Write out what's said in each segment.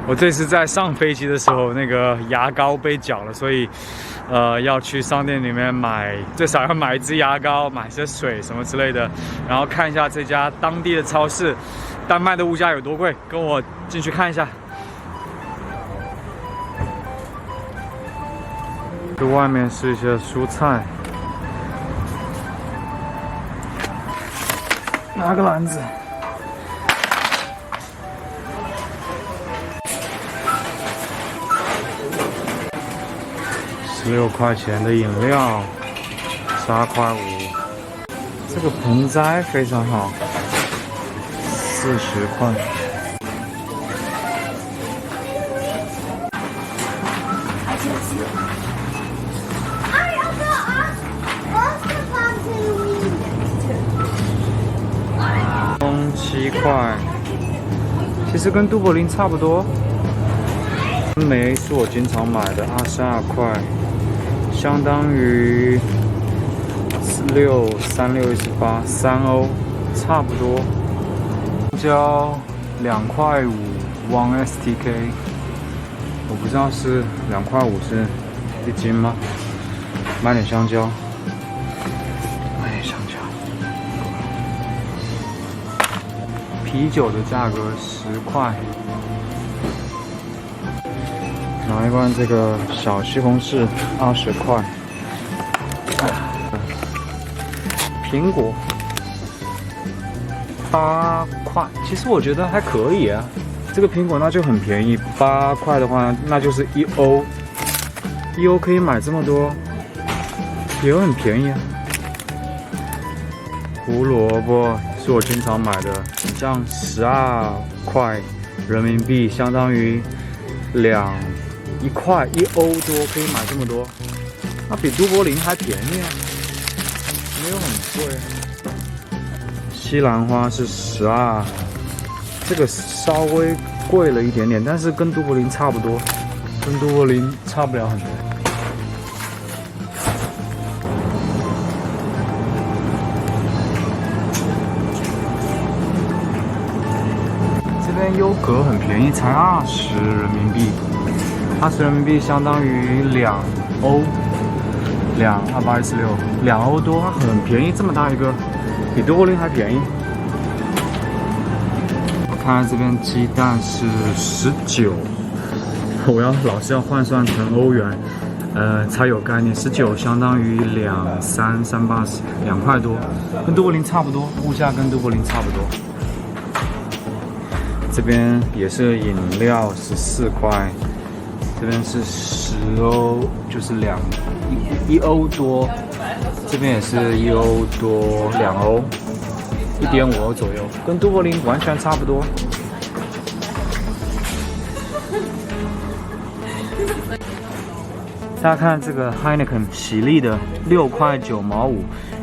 我这次在上飞机的时候，那个牙膏被缴了，所以要去商店里面买，最少要买一支牙膏，买些水什么之类的，然后看一下这家当地的超市，丹麦的物价有多贵，跟我进去看一下。这外面是一些蔬菜，拿个篮子。16块钱的饮料，8块5。这个盆栽非常好，40块。7块，其实跟都柏林差不多。梅是我经常买的，22块，相当于3欧，差不多。香蕉2块5 ，1 STK， 我不知道是2块5是一斤吗？买点香蕉。啤酒的价格10块，拿一罐这个小西红柿20块，苹果8块，其实我觉得还可以啊。这个苹果那就很便宜，8块的话那就是1欧，1欧可以买这么多，也很便宜啊。胡萝卜是我经常买的，像12块人民币，相当于1块1欧多，可以买这么多，那比都柏林还便宜啊，没有很贵。西兰花是12，这个稍微贵了一点点，但是跟都柏林差不多，跟都柏林差不了很多。优格很便宜，才20人民币，20人民币相当于2欧，2 欧多，它很便宜，这么大一个，比都柏林还便宜。我看这边鸡蛋是19，我老是要换算成欧元，才有概念。19相当于2块多，跟都柏林差不多，物价跟都柏林差不多。这边也是饮料14块，这边是10欧，就是1欧多，这边也是1欧多2欧，1.5欧左右，跟都柏林完全差不多。大家看这个 Heineken 喜力的6块9毛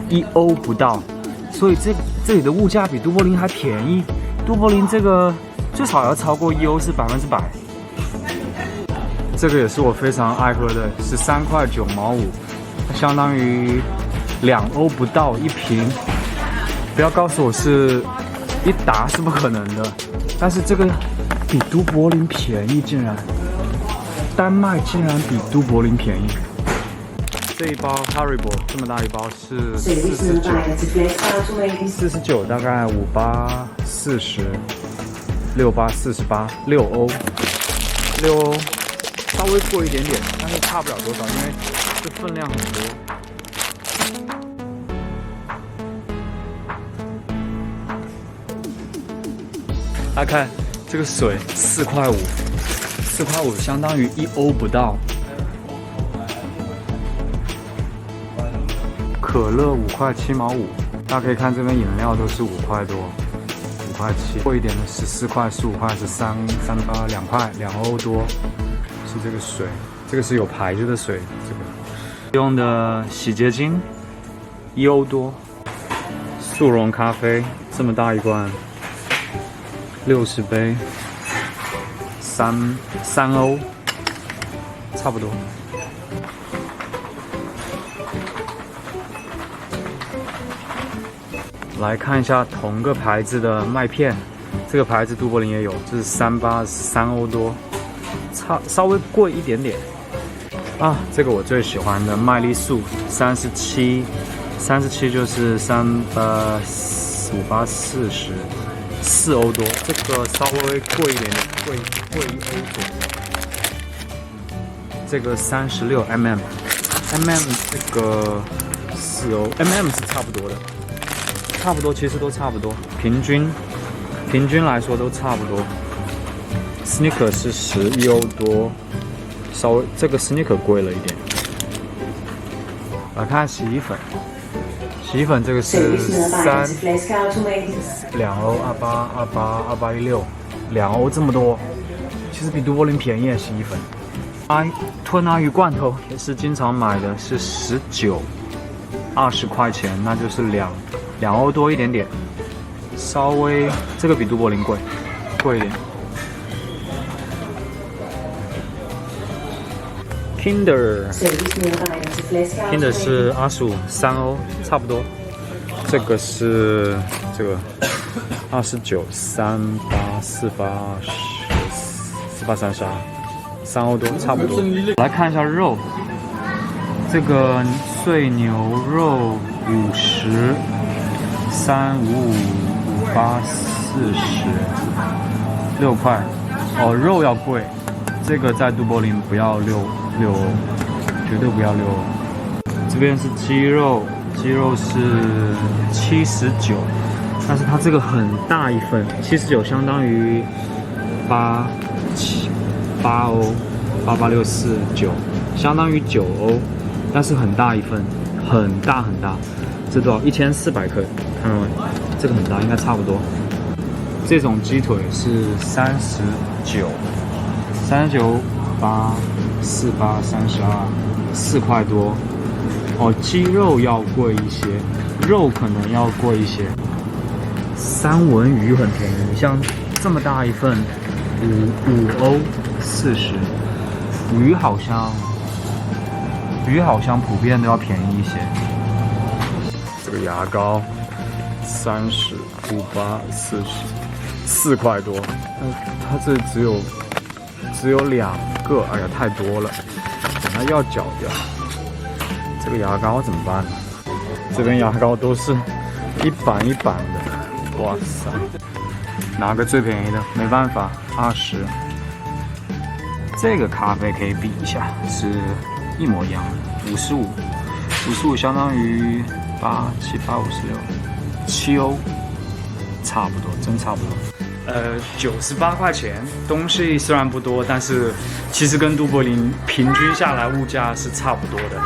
5，1欧不到，所以这里的物价比都柏林还便宜。都柏林这个最少要超过1欧是100%。这个也是我非常爱喝的，13块9毛5，它相当于2欧不到一瓶。不要告诉我是一打，是不可能的。但是这个比都柏林便宜，竟然，丹麦竟然比都柏林便宜。这一包 Haribo 这么大一包是49，大概58 40。68 48 6欧，6欧稍微贵一点点，但是差不了多少，因为这分量很多。大家看这个水4块5，4块5相当于1欧不到。可乐5块7毛5，大家可以看这边饮料都是5块多。5块7，贵一点的14块、15块是3、8、2块2欧多，是这个水，这个是有牌子的水，这个用的洗洁精1欧多，速溶咖啡这么大一罐，60杯3欧，差不多。来看一下同个牌子的麦片，这个牌子都柏林也有，这是383欧多。稍微贵一点点。啊，这个我最喜欢的麦丽素37就是385840，4欧多，这个稍微贵一点点，贵1欧左右。这个36mm，这个4欧，mm 是差不多的，其实都差不多，平均来说都差不多。Sneaker 是11欧多，稍微这个 Sneaker 贵了一点。来看洗衣粉，这个是2欧，2816，2欧这么多，其实比都柏林便宜啊，洗衣粉。吞拿鱼罐头也是经常买的，是19-20块钱，那就是2欧多一点点，稍微这个比都柏林贵一点。Kinder 是25，3欧差不多。这个是293848484832，3欧多差不多。来看一下肉，这个碎牛肉50，3555840，6块。哦，肉要贵，这个在都柏林不要6欧，绝对不要6欧。这边是鸡肉是79，但是它这个很大一份，79相当于8欧，88649，相当于9欧，但是很大一份，很大。这多少？1400克，看到没？这个很大，应该差不多。这种鸡腿是39，4块多。哦，鸡肉要贵一些，肉可能要贵一些。三文鱼很便宜，像这么大一份5欧40，鱼好像普遍都要便宜一些。这个牙膏30，58，40，4块多，它这只有2个，哎呀，太多了，等它要搅掉。这个牙膏怎么办呢？这边牙膏都是一板的，哇塞！拿个最便宜的，没办法，20。这个咖啡可以比一下，是一模一样的，55相当于87856，7欧，差不多，真差不多。98块钱，东西虽然不多，但是其实跟都柏林平均下来物价是差不多的。